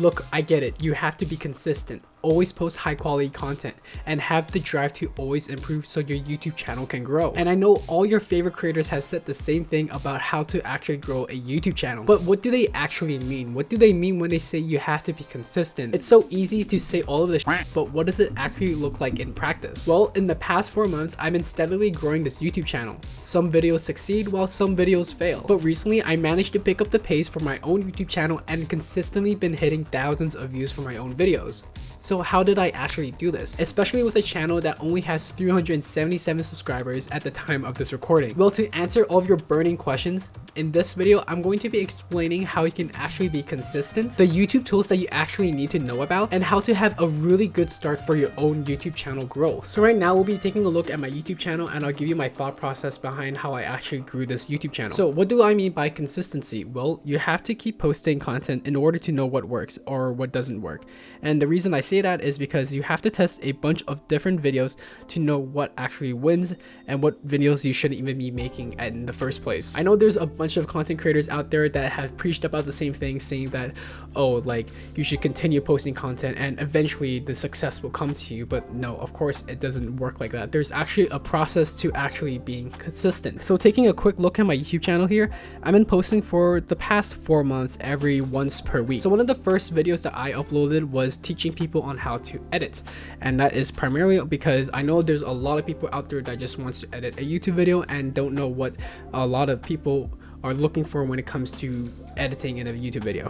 Look, I get it. You have to be consistent, always post high quality content, and have the drive to always improve so your YouTube channel can grow. And I know all your favorite creators have said the same thing about how to actually grow a YouTube channel. But what do they actually mean? What do they mean when they say you have to be consistent? It's so easy to say all of this shit, but what does it actually look like in practice? Well, in the past 4 months, I've been steadily growing this YouTube channel. Some videos succeed while some videos fail. But recently, I managed to pick up the pace for my own YouTube channel and consistently been hitting thousands of views for my own videos. So how did I actually do this? Especially with a channel that only has 377 subscribers at the time of this recording. Well, to answer all of your burning questions, in this video, I'm going to be explaining how you can actually be consistent, the YouTube tools that you actually need to know about, and how to have a really good start for your own YouTube channel growth. So right now, we'll be taking a look at my YouTube channel and I'll give you my thought process behind how I actually grew this YouTube channel. So what do I mean by consistency? Well, you have to keep posting content in order to know what works or what doesn't work. And the reason I say that is because you have to test a bunch of different videos to know what actually wins and what videos you shouldn't even be making in the first place. I know there's a bunch of content creators out there that have preached about the same thing, saying that, oh, like you should continue posting content and eventually the success will come to you. But no, of course it doesn't work like that. There's actually a process to actually being consistent. So taking a quick look at my YouTube channel here, I've been posting for the past 4 months every once per week. So one of the first videos that I uploaded was teaching people on how to edit, and that is primarily because I know there's a lot of people out there that just wants to edit a YouTube video and don't know what a lot of people are looking for when it comes to editing in a YouTube video.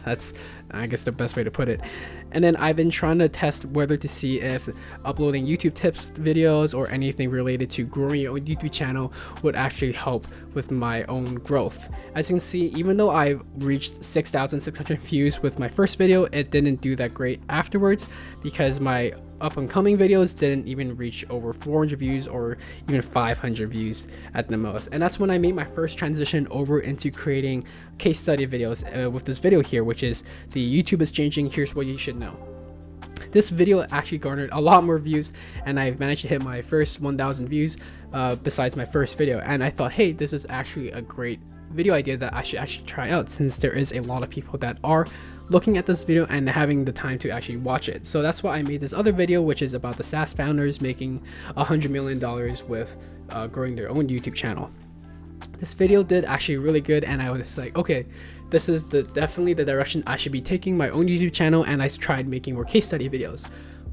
That's, I guess, the best way to put it. And then I've been trying to test whether to see if uploading YouTube tips videos or anything related to growing your own YouTube channel would actually help with my own growth. As you can see, even though I've reached 6,600 views with my first video, it didn't do that great afterwards because my up and coming videos didn't even reach over 400 views or even 500 views at the most. And that's when I made my first transition over into creating case study videos with this video here, which is the YouTube is changing, here's what you should know. This video actually garnered a lot more views and I've managed to hit my first 1,000 views besides my first video. And I thought, hey, this is actually a great video idea that I should actually try out, since there is a lot of people that are looking at this video and having the time to actually watch it. So that's why I made this other video, which is about the SaaS founders making $100 million with growing their own YouTube channel. This video did actually really good and I was like, okay, this is definitely the direction I should be taking my own YouTube channel, and I tried making more case study videos.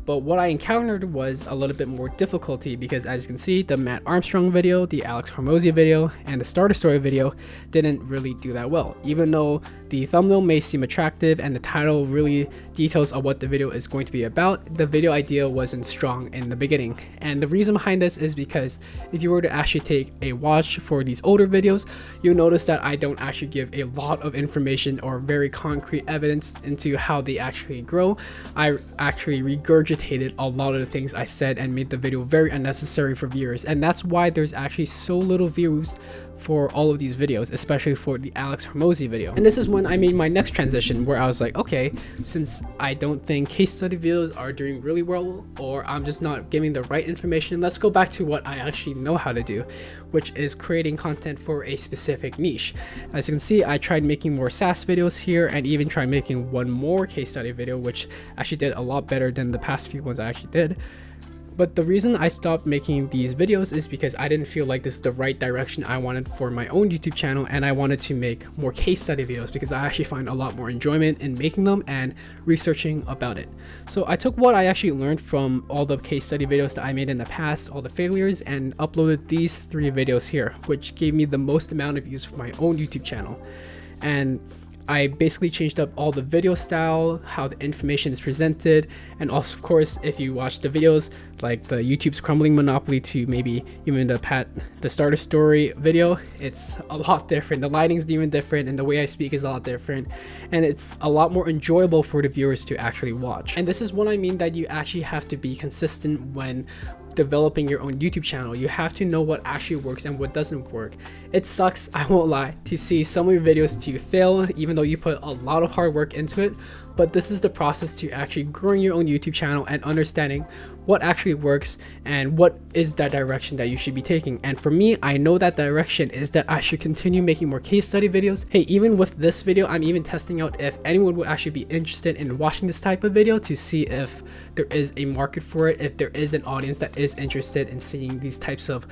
But what I encountered was a little bit more difficulty because, as you can see, the Matt Armstrong video, the Alex Hormozi video, and the Starter Story video didn't really do that well. Even though the thumbnail may seem attractive and the title really details on what the video is going to be about, the video idea wasn't strong in the beginning. And the reason behind this is because if you were to actually take a watch for these older videos, you'll notice that I don't actually give a lot of information or very concrete evidence into how they actually grow. I actually regurgitate a lot of the things I said and made the video very unnecessary for viewers, and that's why there's actually so little views for all of these videos, especially for the Alex Hormozi video. And this is when I made my next transition, where I was like, okay, since I don't think case study videos are doing really well, or I'm just not giving the right information, let's go back to what I actually know how to do, which is creating content for a specific niche. As you can see, I tried making more SaaS videos here and even tried making one more case study video, which actually did a lot better than the past few ones I actually did. But the reason I stopped making these videos is because I didn't feel like this is the right direction I wanted for my own YouTube channel, and I wanted to make more case study videos because I actually find a lot more enjoyment in making them and researching about it. So I took what I actually learned from all the case study videos that I made in the past, all the failures, and uploaded these 3 videos here, which gave me the most amount of views for my own YouTube channel. And I basically changed up all the video style, how the information is presented, and also, of course, if you watch the videos like the YouTube's crumbling monopoly to maybe even the Starter Story video, it's a lot different. The lighting's even different and the way I speak is a lot different, and it's a lot more enjoyable for the viewers to actually watch. And this is what I mean that you actually have to be consistent when developing your own YouTube channel. You have to know what actually works and what doesn't work. It sucks, I won't lie, to see some of your videos to fail even though you put a lot of hard work into it, but this is the process to actually growing your own YouTube channel and understanding what actually works and what is that direction that you should be taking. And for me, I know that direction is that I should continue making more case study videos. Hey, even with this video, I'm even testing out if anyone would actually be interested in watching this type of video to see if there is a market for it, if there is an audience that is interested in seeing these types of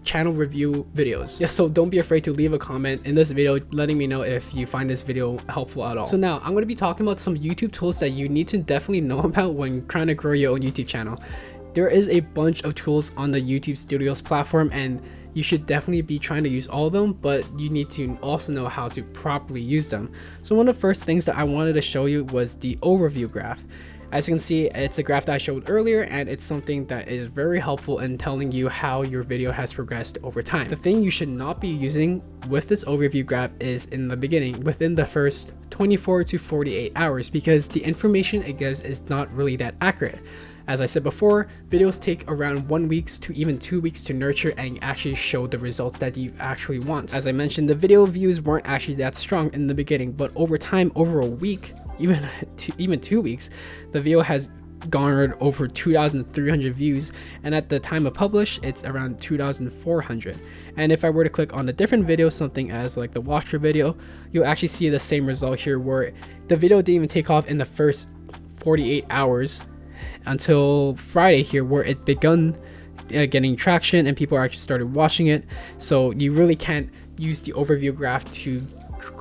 channel review videos. Yeah, so don't be afraid to leave a comment in this video letting me know if you find this video helpful at all. So now I'm going to be talking about some YouTube tools that you need to definitely know about when trying to grow your own YouTube channel. There is a bunch of tools on the YouTube Studios platform, and you should definitely be trying to use all of them, but you need to also know how to properly use them. So one of the first things that I wanted to show you was the overview graph. As you can see, it's a graph that I showed earlier, and it's something that is very helpful in telling you how your video has progressed over time. The thing you should not be using with this overview graph is in the beginning, within the first 24 to 48 hours, because the information it gives is not really that accurate. As I said before, videos take around 1 week to even 2 weeks to nurture and actually show the results that you actually want. As I mentioned, the video views weren't actually that strong in the beginning, but over time, over a week, even 2 weeks, the video has garnered over 2,300 views, and at the time of publish, it's around 2,400. And if I were to click on a different video, something as like the watcher video, you'll actually see the same result here, where the video didn't even take off in the first 48 hours until Friday here, where it begun getting traction and people actually started watching it. So you really can't use the overview graph to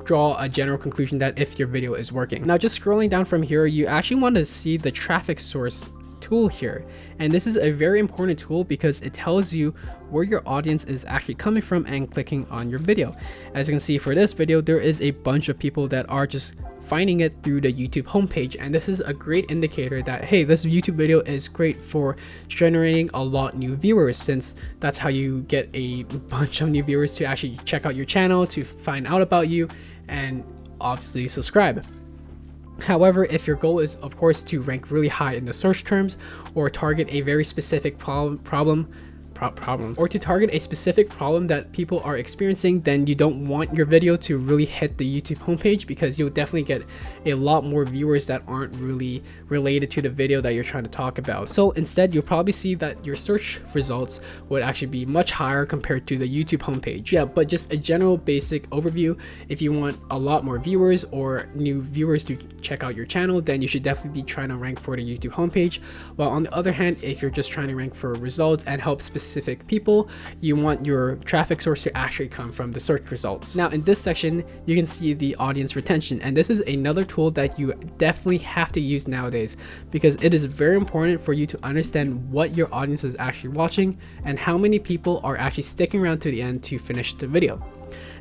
draw a general conclusion that if your video is working. Now, just scrolling down from here, you actually want to see the traffic source tool here, and this is a very important tool because it tells you where your audience is actually coming from and clicking on your video. As you can see for this video, there is a bunch of people that are just finding it through the YouTube homepage, and this is a great indicator that, hey, this YouTube video is great for generating a lot new viewers, since that's how you get a bunch of new viewers to actually check out your channel, to find out about you, and obviously subscribe. However, if your goal is of course to rank really high in the search terms, or target a very specific problem, or to target a specific problem that people are experiencing, then you don't want your video to really hit the YouTube homepage, because you'll definitely get a lot more viewers that aren't really related to the video that you're trying to talk about. So instead, you'll probably see that your search results would actually be much higher compared to the YouTube homepage. Yeah, but just a general basic overview, if you want a lot more viewers or new viewers to check out your channel, then you should definitely be trying to rank for the YouTube homepage. While on the other hand, if you're just trying to rank for results and help specific people, you want your traffic source to actually come from the search results. Now in this section, you can see the audience retention, and this is another tool that you definitely have to use nowadays, because it is very important for you to understand what your audience is actually watching and how many people are actually sticking around to the end to finish the video.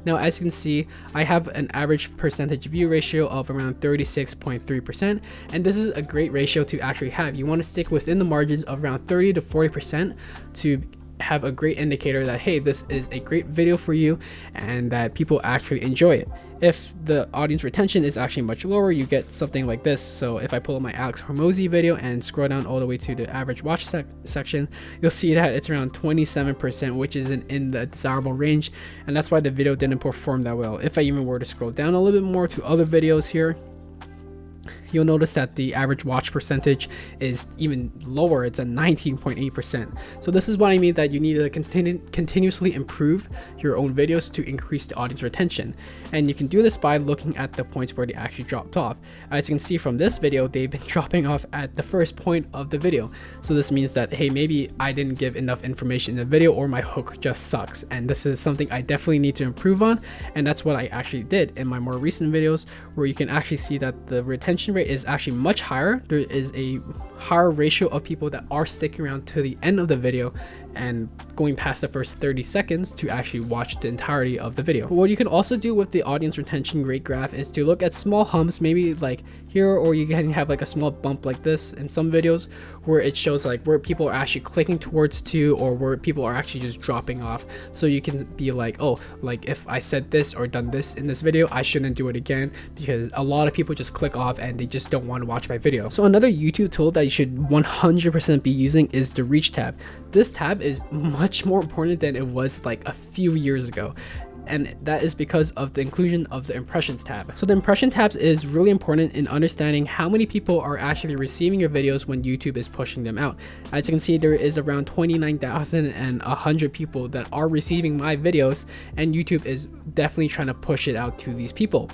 Now, as you can see, I have an average percentage view ratio of around 36.3%, and this is a great ratio to actually have. You want to stick within the margins of around 30 to 40% to have a great indicator that, hey, this is a great video for you and that people actually enjoy it. If the audience retention is actually much lower, you get something like this. So if I pull up my Alex Hormozy video and scroll down all the way to the average watch section, you'll see that it's around 27%, which isn't in the desirable range, and that's why the video didn't perform that well. If I even were to scroll down a little bit more to other videos here, you'll notice that the average watch percentage is even lower. It's at 19.8%. So this is what I mean, that you need to continuously improve your own videos to increase the audience retention. And you can do this by looking at the points where they actually dropped off. As you can see from this video, they've been dropping off at the first point of the video. So this means that, hey, maybe I didn't give enough information in the video, or my hook just sucks. And this is something I definitely need to improve on. And that's what I actually did in my more recent videos, where you can actually see that the retention rate is actually much higher. There is a higher ratio of people that are sticking around to the end of the video and going past the first 30 seconds to actually watch the entirety of the video. But what you can also do with the audience retention rate graph is to look at small humps, maybe like here, or you can have like a small bump like this in some videos, where it shows like where people are actually clicking towards to, or where people are actually just dropping off. So you can be like, oh, like if I said this or done this in this video, I shouldn't do it again, because a lot of people just click off and they just don't want to watch my video. So another YouTube tool that you should 100% be using is the reach tab. This tab is much more important than it was like a few years ago. and that is because of the inclusion of the impressions tab. So the impression tabs is really important in understanding how many people are actually receiving your videos when YouTube is pushing them out. As you can see, there is around 29,100 people that are receiving my videos, and YouTube is definitely trying to push it out to these people.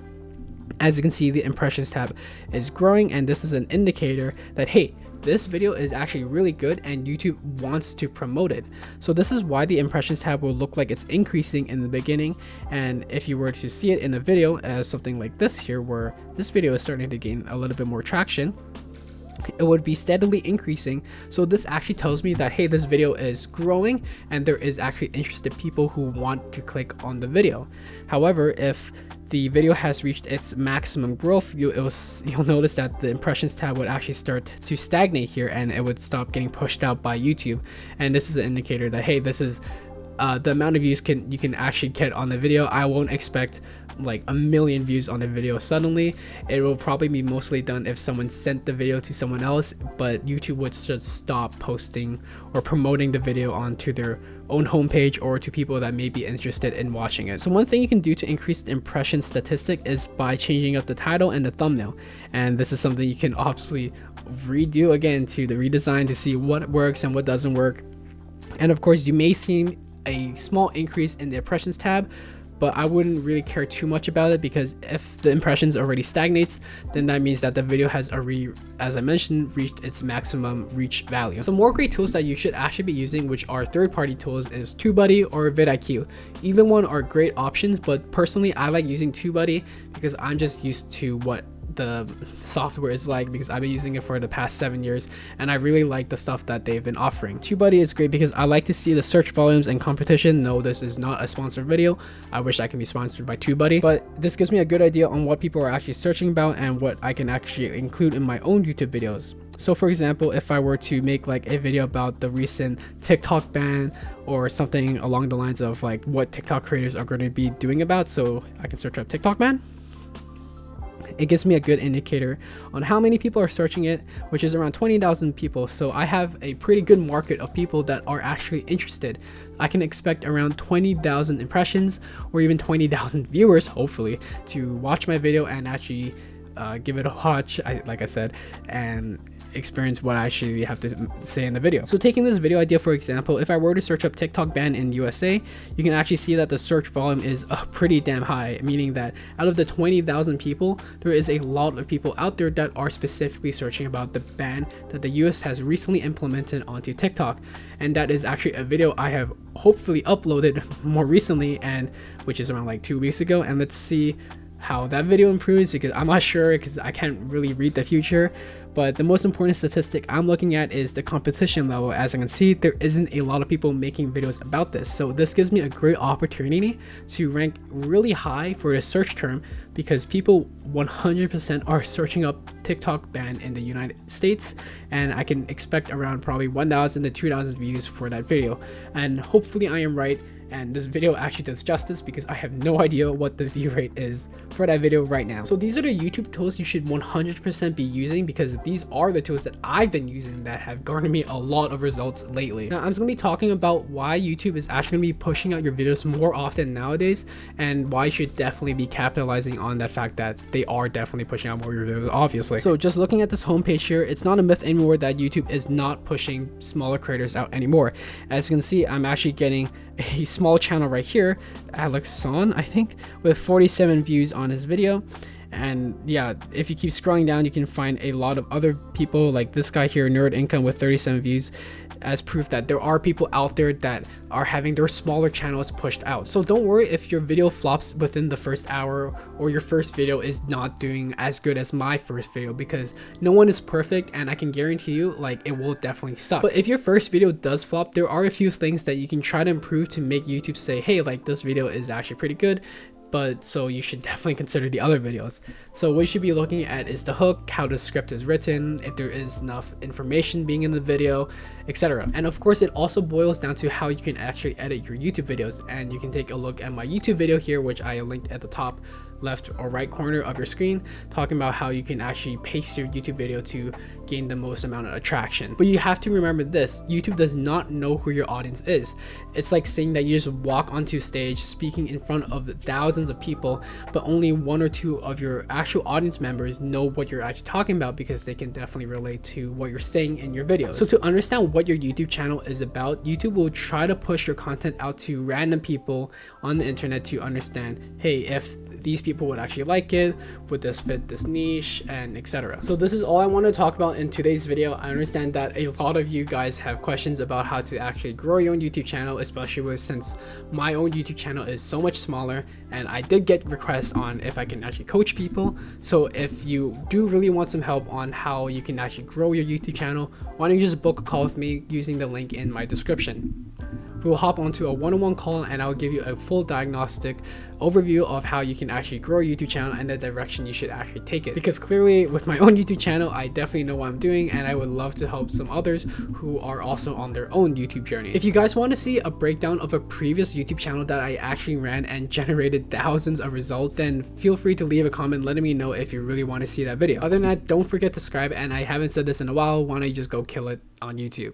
As you can see, the impressions tab is growing, and this is an indicator that, hey, this video is actually really good and YouTube wants to promote it. So this is why the impressions tab will look like it's increasing in the beginning, and if you were to see it in a video as something like this here, where this video is starting to gain a little bit more traction, it would be steadily increasing. So this actually tells me that, hey, this video is growing and there is actually interested people who want to click on the video. However, if the video has reached its maximum growth, you'll notice that the impressions tab would actually start to stagnate here, and it would stop getting pushed out by YouTube. And this is an indicator that, hey, this is the amount of views you can actually get on the video. I won't expect like 1 million views on a video suddenly. It will probably be mostly done if someone sent the video to someone else, but YouTube would just stop posting or promoting the video onto their own homepage or to people that may be interested in watching it. So one thing you can do to increase the impression statistic is by changing up the title and the thumbnail, and this is something you can obviously redo again to the redesign to see what works and what doesn't work. And of course, you may see a small increase in the impressions tab, but I wouldn't really care too much about it, because if the impressions already stagnates, then that means that the video has already, as I mentioned, reached its maximum reach value. Some more great tools that you should actually be using, which are third-party tools, is TubeBuddy or vidIQ. Either one are great options, but personally I like using TubeBuddy because I'm just used to what the software is like, because I've been using it for the past 7 years and I really like the stuff that they've been offering. TubeBuddy is great because I like to see the search volumes and competition. No, this is not a sponsored video. I wish I can be sponsored by TubeBuddy, but this gives me a good idea on what people are actually searching about and what I can actually include in my own YouTube videos. So for example, if I were to make like a video about the recent TikTok ban or something along the lines of like what TikTok creators are going to be doing about, so I can search up TikTok ban. It gives me a good indicator on how many people are searching it, which is around 20,000 people. So I have a pretty good market of people that are actually interested. I can expect around 20,000 impressions or even 20,000 viewers, hopefully, to watch my video and actually give it a watch, like I said, and experience what I actually have to say in the video. So taking this video idea for example, if I were to search up TikTok ban in USA, you can actually see that the search volume is pretty damn high, meaning that out of the 20,000 people, there is a lot of people out there that are specifically searching about the ban that the US has recently implemented onto TikTok. And that is actually a video I have hopefully uploaded more recently, and which is around like 2 weeks ago. And let's see how that video improves, because I'm not sure, because I can't really read the future. But the most important statistic I'm looking at is the competition level. As I can see, there isn't a lot of people making videos about this. So this gives me a great opportunity to rank really high for the search term, because people 100% are searching up TikTok ban in the United States, and I can expect around probably 1,000 to 2,000 views for that video. And hopefully I am right, and this video actually does justice, because I have no idea what the view rate is for that video right now. So these are the YouTube tools you should 100% be using, because these are the tools that I've been using that have garnered me a lot of results lately. Now I'm just going to be talking about why YouTube is actually going to be pushing out your videos more often nowadays, and why you should definitely be capitalizing on that fact that they are definitely pushing out more videos, obviously. So just looking at this homepage here, it's not a myth anymore that YouTube is not pushing smaller creators out anymore. As you can see, I'm actually getting a small channel right here, Alex Son, I think, with 47 views on his video. And yeah, if you keep scrolling down, you can find a lot of other people like this guy here, Nerd Income, with 37 views, as proof that there are people out there that are having their smaller channels pushed out. So don't worry if your video flops within the first hour, or your first video is not doing as good as my first video, because no one is perfect, and I can guarantee you, like, it will definitely suck. But if your first video does flop, there are a few things that you can try to improve to make YouTube say, hey, like, this video is actually pretty good, but so you should definitely consider the other videos. So what you should be looking at is the hook, how the script is written, if there is enough information being in the video, etc. And of course, it also boils down to how you can actually edit your YouTube videos. And you can take a look at my YouTube video here, which I linked at the top left or right corner of your screen, talking about how you can actually paste your YouTube video to gain the most amount of attraction. But you have to remember this: YouTube does not know who your audience is. It's like saying that you just walk onto stage speaking in front of thousands of people, but only 1 or 2 of your actual audience members know what you're actually talking about, because they can definitely relate to what you're saying in your videos. So to understand what your YouTube channel is about, YouTube will try to push your content out to random people on the internet to understand, hey, if these people would actually like it, would this fit this niche, and etc. So this is all I want to talk about in today's video. I understand that a lot of you guys have questions about how to actually grow your own YouTube channel, especially since my own YouTube channel is so much smaller, and I did get requests on if I can actually coach people. So if you do really want some help on how you can actually grow your YouTube channel, why don't you just book a call with me using the link in my description. We will hop onto a one-on-one call, and I'll give you a full diagnostic overview of how you can actually grow a YouTube channel and the direction you should actually take it. Because clearly with my own YouTube channel, I definitely know what I'm doing, and I would love to help some others who are also on their own YouTube journey. If you guys want to see a breakdown of a previous YouTube channel that I actually ran and generated thousands of results, then feel free to leave a comment letting me know if you really want to see that video. Other than that, don't forget to subscribe, and I haven't said this in a while, why don't you just go kill it on YouTube.